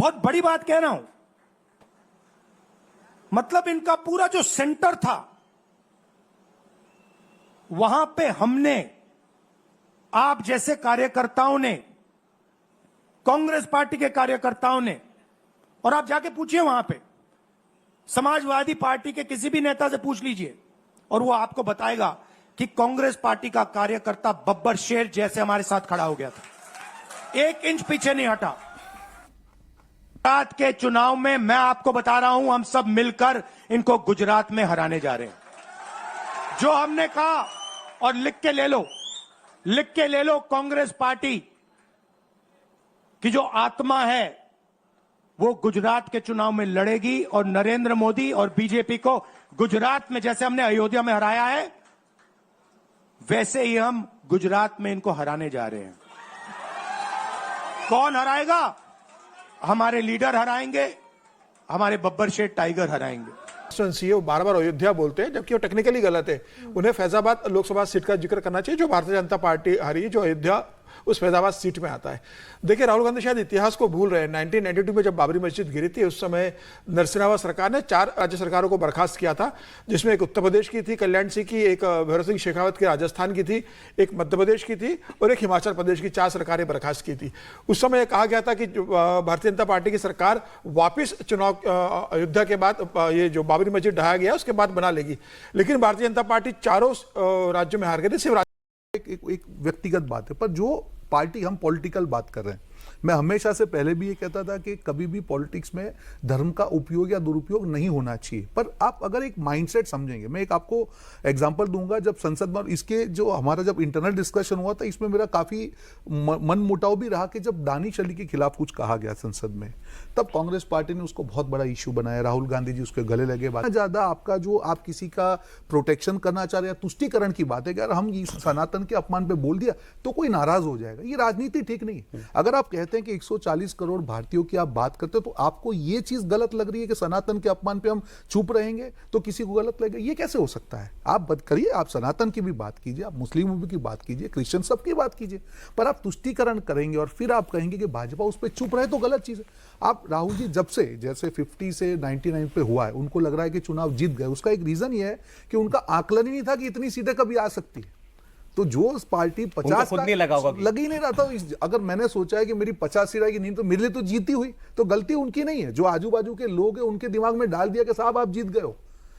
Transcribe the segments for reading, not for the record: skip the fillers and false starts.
बहुत बड़ी बात कह रहा हूं। मतलब इनका पूरा जो सेंटर था, वहां पे हमने, आप जैसे कार्यकर्ताओं ने, कांग्रेस पार्टी के कार्यकर्ताओं ने, और आप जाके पूछिए वहां पे समाजवादी पार्टी के किसी भी नेता से पूछ लीजिए और वो आपको बताएगा कि कांग्रेस पार्टी का कार्यकर्ता बब्बर शेर जैसे हमारे साथ खड़ा हो गया था, 1 इंच पीछे नहीं हटा। गुजरात के चुनाव में मैं आपको बता रहा हूं, हम सब मिलकर इनको गुजरात में हराने जा रहे हैं। जो हमने कहा, और लिख के ले लो, कांग्रेस पार्टी की जो आत्मा है वो गुजरात के चुनाव में लड़ेगी और नरेंद्र मोदी और बीजेपी को गुजरात में जैसे हमने अयोध्या में हराया है, वैसे ही हम गुजरात में इनको हराने जा रहे हैं। कौन हराएगा? हमारे लीडर हराएंगे, हमारे बब्बर शेर टाइगर हराएंगे। वो बार बार अयोध्या बोलते हैं, जबकि वो टेक्निकली गलत है। उन्हें फैजाबाद लोकसभा सीट का जिक्र करना चाहिए, जो भारतीय जनता पार्टी हारी, जो अयोध्या उस फैजाबाद सीट में आता है। देखिए, राहुल गांधी शायद इतिहास को भूल रहे हैं। 1992 में जब बाबरी मस्जिद गिरी थी, उस समय नरसिम्हा सरकार ने 4 राज्य सरकारों को बर्खास्त किया था, जिसमें एक उत्तर प्रदेश की थी, कल्याण सिंह की, एक भैरव सिंह शेखावत की राजस्थान की थी, एक मध्य प्रदेश की थी और एक हिमाचल प्रदेश की। 4 सरकारें बर्खास्त की थी। उस समय कहा गया था कि भारतीय जनता पार्टी की सरकार वापिस चुनाव अयोध्या के बाद, ये जो बाबरी मस्जिद ढहाया गया उसके बाद बना लेगी। लेकिन भारतीय जनता पार्टी चारों राज्यों में हार गई थी। सिर्फ एक व्यक्तिगत बात है, पर जो पार्टी, हम पॉलिटिकल बात कर रहे हैं, मैं हमेशा से पहले भी ये कहता था कि कभी भी पॉलिटिक्स में धर्म का उपयोग या दुरुपयोग नहीं होना चाहिए। पर आप अगर एक माइंडसेट समझेंगे, मैं एक आपको एग्जांपल दूंगा। जब संसद में इसके जो हमारा जब इंटरनल डिस्कशन हुआ था, इसमें मेरा काफी मन मुटाव भी रहा कि जब दानिश अली के खिलाफ कुछ कहा गया संसद में, तब कांग्रेस पार्टी ने उसको बहुत बड़ा इश्यू बनाया। राहुल गांधी जी उसके गले लगे। बात ज्यादा आपका जो आप किसी का प्रोटेक्शन करना चाह रहे हैं, तुष्टीकरण की बात है कि अगर हम सनातन के अपमान पे बोल दिया तो कोई नाराज हो जाएगा। ये राजनीति ठीक नहीं है। अगर आप कहते हैं कि 140 करोड़ भारतीयों की आप बात करते हो, तो आपको ये चीज गलत लग रही है कि सनातन के अपमान पे हम चुप रहेंगे तो किसी को गलत लगेगा, ये कैसे हो सकता है? आप बात करिए, आप सनातन की भी बात कीजिए, आप मुस्लिमों की बात कीजिए, क्रिश्चियन सबकी बात कीजिए, पर आप तुष्टीकरण करेंगे और फिर आप कहेंगे कि भाजपा उस पर चुप रहे, तो गलत चीज है। आप राहुल जी जब से जैसे 50 से 99 पे हुआ है, उनको लग रहा है कि चुनाव जीत गए। उसका एक रीजन ये है कि उनका आकलन ही नहीं था कि इतनी सीटें कभी आ सकती है। तो जो पार्टी 50 खुद नहीं लगा होगा, लग ही नहीं रहा था। अगर मैंने सोचा है कि मेरी 50 सीट आएगी, नहीं तो मेरे लिए तो जीती हुई, तो गलती उनकी नहीं है। जो आजू बाजू के लोग हैं उनके दिमाग में डाल दिया कि साहब आप जीत गए हो,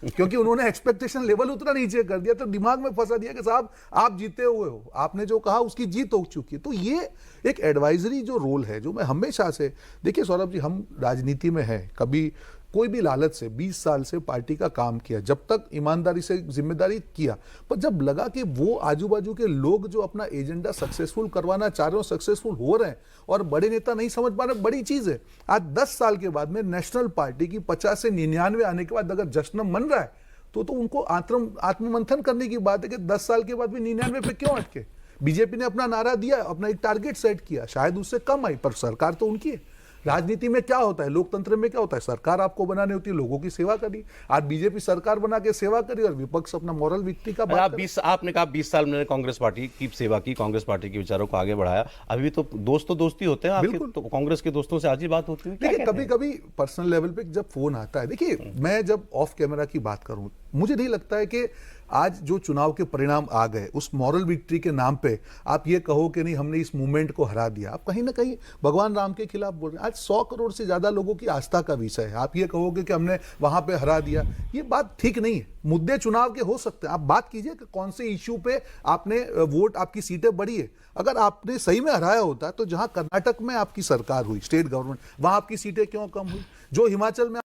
क्योंकि उन्होंने एक्सपेक्टेशन लेवल उतना नीचे कर दिया, तो दिमाग में फंसा दिया कि साहब आप जीते हुए हो, आपने जो कहा उसकी जीत हो चुकी है। तो ये एक एडवाइजरी जो रोल है, जो मैं हमेशा से, देखिए सौरभ जी, हम राजनीति में हैं, कभी कोई भी लालच से 20 साल से पार्टी का काम किया, जब तक ईमानदारी से जिम्मेदारी किया, पर जब लगा कि वो आजू बाजू के लोग जो अपना एजेंडा सक्सेसफुल करवाना चाह रहे हो, सक्सेसफुल हो रहे हैं और बड़े नेता नहीं समझ पा रहे, बड़ी चीज है। आज 10 साल के बाद में नेशनल पार्टी की 50 से 99 आने के बाद अगर जश्न मन रहा है, तो उनको आत्ममंथन करने की बात है कि 10 साल के बाद भी 99 पे क्यों अटके। बीजेपी ने अपना नारा दिया, अपना एक टारगेट सेट किया, शायद उससे कम आई, पर सरकार तो उनकी है। राजनीति में क्या होता है, लोकतंत्र में क्या होता है, सरकार आपको बनानी होती है, लोगों की सेवा करी। आज बीजेपी सरकार बना के सेवा करी और विपक्ष अपना मॉरल विक्ट्री का बात कर। आपने कहा 20 साल मैंने कांग्रेस पार्टी की सेवा की, कांग्रेस पार्टी के विचारों को आगे बढ़ाया। अभी भी तो दोस्ती होते हैं आपके, तो कांग्रेस के दोस्तों से आज ही बात होती है। देखिए, कभी कभी पर्सनल लेवल पे जब फोन आता है, देखिए मैं जब ऑफ कैमरा की बात करूं, मुझे नहीं लगता है कि आज जो चुनाव के परिणाम आ गए उस मॉरल विक्ट्री के नाम पे आप ये कहो कि नहीं हमने इस मूवमेंट को हरा दिया। आप कहीं ना कहीं भगवान राम के खिलाफ बोल रहे हैं। आज 100 करोड़ से ज्यादा लोगों की आस्था का विषय है, आप ये कहोगे कि हमने वहां पे हरा दिया, ये बात ठीक नहीं है। मुद्दे चुनाव के हो सकते हैं, आप बात कीजिए कि कौन से इश्यू पे आपने वोट, आपकी सीटें बढ़ी है। अगर आपने सही में हराया होता तो जहां कर्नाटक में आपकी सरकार हुई, स्टेट गवर्नमेंट, वहां आपकी सीटें क्यों कम हुई? जो हिमाचल में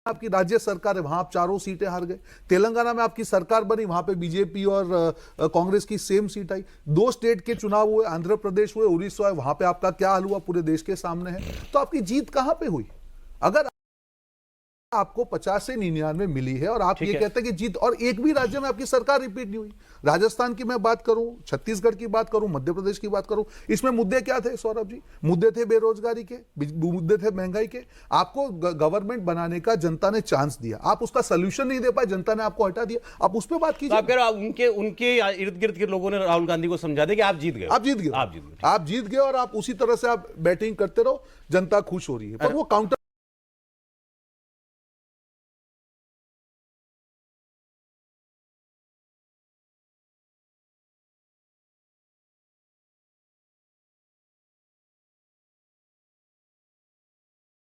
आपकी राज्य सरकार है, वहां आप 4 सीटें हार गए। तेलंगाना में आपकी सरकार बनी, वहां पे बीजेपी और कांग्रेस की सेम सीट आई। 2 स्टेट के चुनाव हुए, आंध्र प्रदेश हुए, उड़ीसा हुए, वहां पे आपका क्या हाल हुआ पूरे देश के सामने है। तो आपकी जीत कहां पे हुई? अगर आपको 50 से 99 मिली है और आप ठीक ये है। कहते हैं कि जीत, और एक भी राज्य में आपकी सरकार रिपीट नहीं हुई। राजस्थान की मैं बात करूं, छत्तीसगढ़ की बात करूं, मध्य प्रदेश की बात करूं, इसमें मुद्दे क्या थे सौरभ जी? मुद्दे थे बेरोजगारी के, मुद्दे थे महंगाई के। आपको गवर्नमेंट बनाने का जनता ने चांस दिया, आप उसका सोल्यूशन नहीं दे पाए, जनता ने आपको हटा दिया, आप उस पर बात तो कीजिए। आप कह रहे हो उनके उनके इर्द गिर्द के लोगों ने राहुल गांधी को समझा दे कि आप जीत गए, आप जीत गए, आप जीत गए। आप जीत गए और आप उसी तरह से आप बैटिंग करते रहो, जनता खुश हो रही है, पर वो काउंटर